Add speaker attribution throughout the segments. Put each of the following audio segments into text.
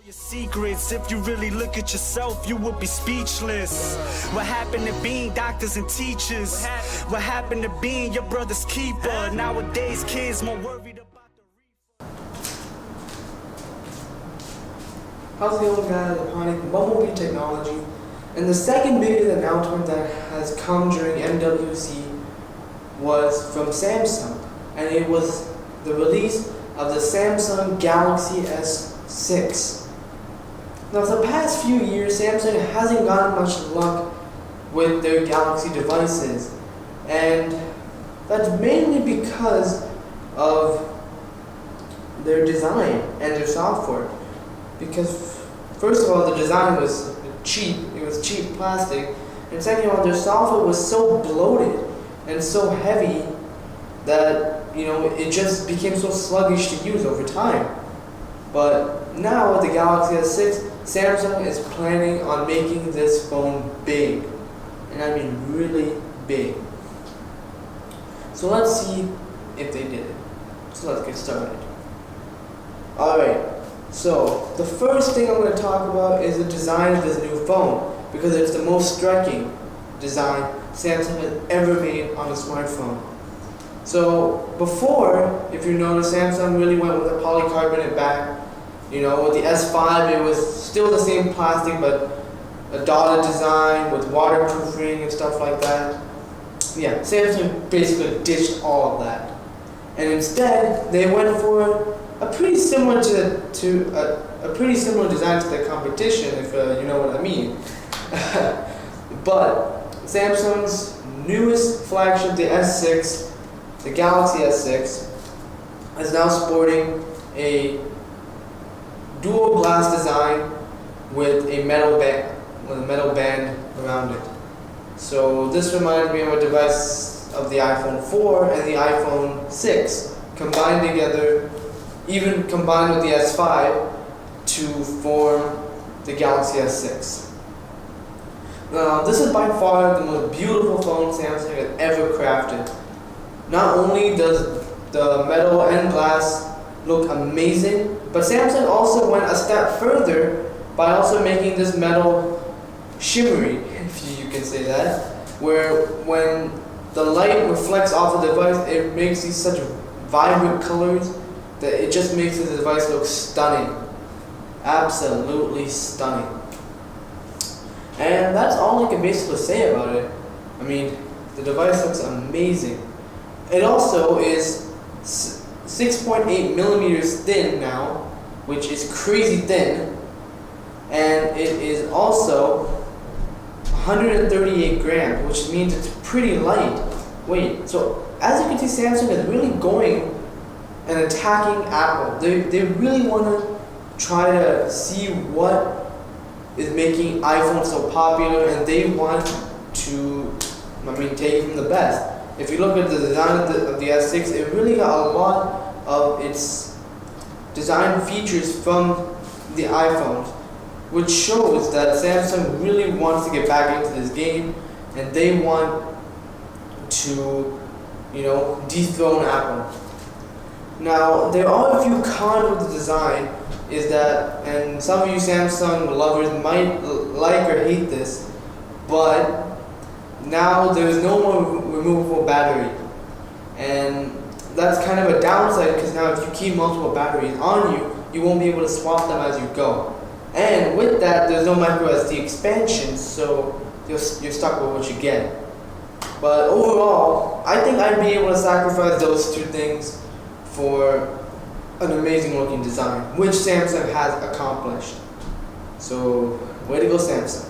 Speaker 1: Your secrets, if you really look at yourself, you would be speechless. What happened to being doctors and teachers? What happened to being your brother's keeper? Nowadays, kids more worried about the
Speaker 2: How's the old guy upon bumblebee technology? And the second biggest announcement that has come during MWC was from Samsung, and it was the release of the Samsung Galaxy S6. Now, for the past few years, Samsung hasn't gotten much luck with their Galaxy devices, and that's mainly because of their design and their software. Because first of all, the design was cheap; it was cheap plastic, and second of all, their software was so bloated and so heavy that it just became so sluggish to use over time. But now with the Galaxy S6, Samsung is planning on making this phone big, and I mean really big. So let's see if they did it. So let's get started. Alright, so the first thing I'm going to talk about is the design of this new phone, because it's the most striking design Samsung has ever made on a smartphone. So before, if you notice, Samsung really went with a polycarbonate back. With the S5, it was still the same plastic, but a dotted design with waterproofing and stuff like that. Yeah, Samsung basically ditched all of that, and instead they went for a pretty similar a pretty similar design to the competition, if you know what I mean. But Samsung's newest flagship, the S6, the Galaxy S6, is now sporting a dual glass design with a metal band around it. So this reminds me of a device of the iPhone 4 and the iPhone 6 combined together, even combined with the S5 to form the Galaxy S6. Now, this is by far the most beautiful phone Samsung has ever crafted. Not only does the metal and glass look amazing, but Samsung also went a step further by also making this metal shimmery, if you can say that, where when the light reflects off the device, it makes these such vibrant colors that it just makes the device look stunning. Absolutely stunning. And that's all I can basically say about it. I mean, the device looks amazing. It also is 6.8 millimeters thin now, which is crazy thin, and it is also 138 grams, which means it's pretty light. Wait, so as you can see, Samsung is really going and attacking Apple. They really want to try to see what is making iPhone so popular, and they want to, take it from the best. If you look at the design of the S6, it really got a lot of its design features from the iPhones, which shows that Samsung really wants to get back into this game, and they want to, dethrone Apple. Now, there are a few cons with the design, is that, and some of you Samsung lovers might like or hate this, but now there's no more removable battery, and that's kind of a downside, because now if you keep multiple batteries on you, you won't be able to swap them as you go. And with that, there's no micro SD expansion, so you're stuck with what you get. But overall, I think I'd be able to sacrifice those two things for an amazing looking design, which Samsung has accomplished. So, way to go, Samsung.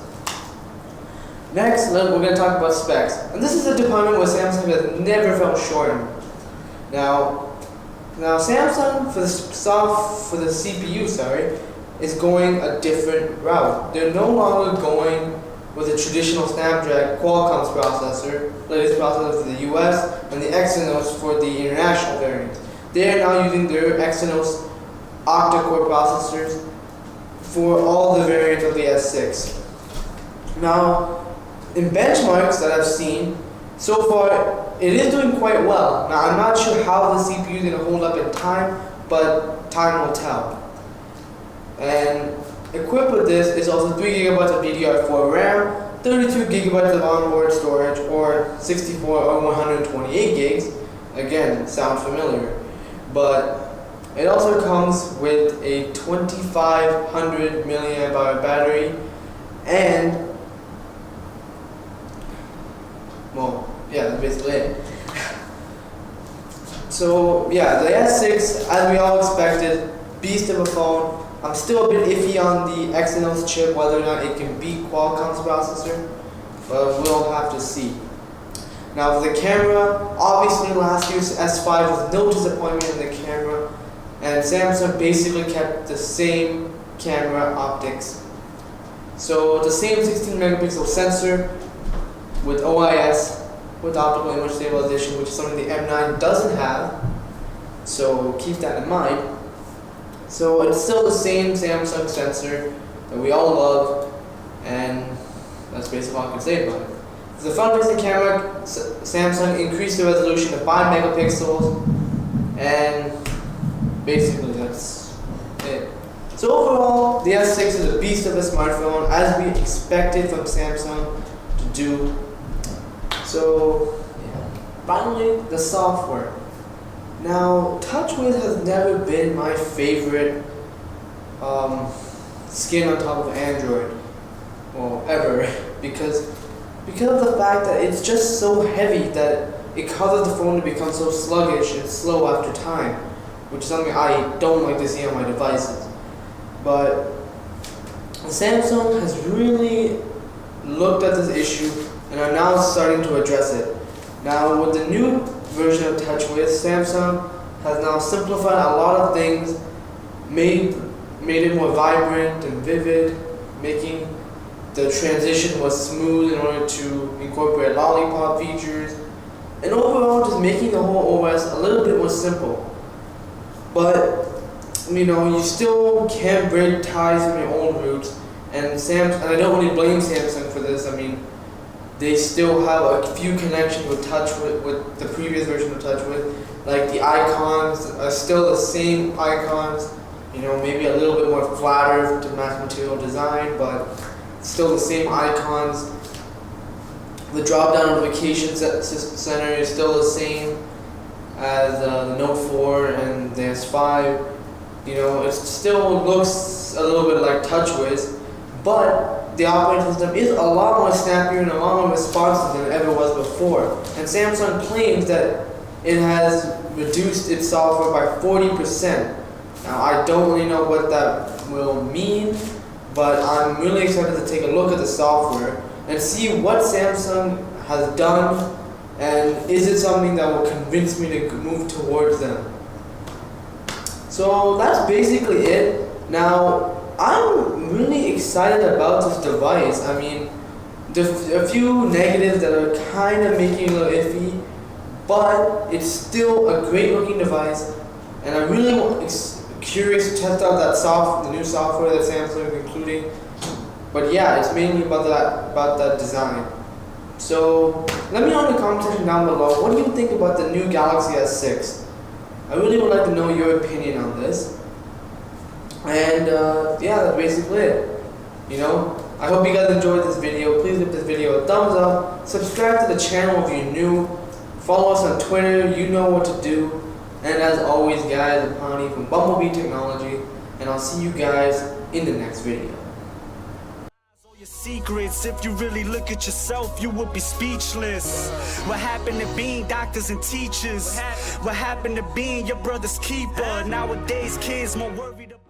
Speaker 2: Next, we're going to talk about specs. And this is a department where Samsung has never fell short in. Now Samsung, for the CPU, is going a different route. They're no longer going with a traditional Snapdragon Qualcomm's processor, latest processor for the US, and the Exynos for the international variants. They are now using their Exynos octa-core processors for all the variants of the S6. Now, in benchmarks that I've seen, so far it is doing quite well. Now, I'm not sure how the CPU is going to hold up in time, but time will tell. And equipped with this is also 3 gigabytes of DDR4 RAM, 32 gigabytes of onboard storage, or 64 or 128 gigs. Again, sounds familiar. But it also comes with a 2500 milliamp hour battery and, well, yeah, that's basically it. So yeah, the S6, as we all expected, beast of a phone. I'm still a bit iffy on the Exynos chip, whether or not it can beat Qualcomm's processor, but we'll have to see. Now for the camera, obviously last year's S5 was no disappointment in the camera, and Samsung basically kept the same camera optics. So the same 16 megapixel sensor with OIS, with optical image stabilization, which is something the M9 doesn't have, so keep that in mind. So it's still the same Samsung sensor that we all love, and that's basically all I can say about it. For the front-facing camera, Samsung increased the resolution to 5 megapixels, and basically that's it. So overall, the S6 is a beast of a smartphone, as we expected from Samsung to do. So, yeah. Finally, the software. Now, TouchWiz has never been my favorite skin on top of Android, well, ever, because of the fact that it's just so heavy that it causes the phone to become so sluggish and slow after time, which is something I don't like to see on my devices. But Samsung has really looked at this issue and are now starting to address it. Now, with the new version of TouchWiz, Samsung has now simplified a lot of things, made it more vibrant and vivid, making the transition more smooth in order to incorporate lollipop features, and overall just making the whole OS a little bit more simple. But you know, you still can't break ties from your own roots, and I don't really blame Samsung for this. I mean, they still have a few connections with TouchWiz, with the previous version of TouchWiz. Like the icons are still the same icons, you know, maybe a little bit more flatter to match material design, but still the same icons. The drop-down notification center is still the same as the Note 4 and the S5. You know, it still looks a little bit like TouchWiz, but the operating system is a lot more snappier and a lot more responsive than it ever was before. And Samsung claims that it has reduced its software by 40%. Now, I don't really know what that will mean, but I'm really excited to take a look at the software and see what Samsung has done, and is it something that will convince me to move towards them. So that's basically it. Now, I'm really excited about this device. I mean, there's a few negatives that are kind of making it a little iffy, but it's still a great looking device, and I'm really curious to test out the new software that Samsung is including. But yeah, it's mainly about that design. So let me know in the comment section down below, what do you think about the new Galaxy S6? I really would like to know your opinion on this. And yeah, that's basically it. You know, I hope you guys enjoyed this video. Please give this video a thumbs up. Subscribe to the channel if you're new. Follow us on Twitter. You know what to do. And as always, guys, I'm Pani from Bumblebee Technology, and I'll see you guys in the next video.
Speaker 1: Your secrets, if you really look at yourself, you would be speechless. What happened to being doctors and teachers? What happened to being your brother's keeper? Nowadays, kids more worried about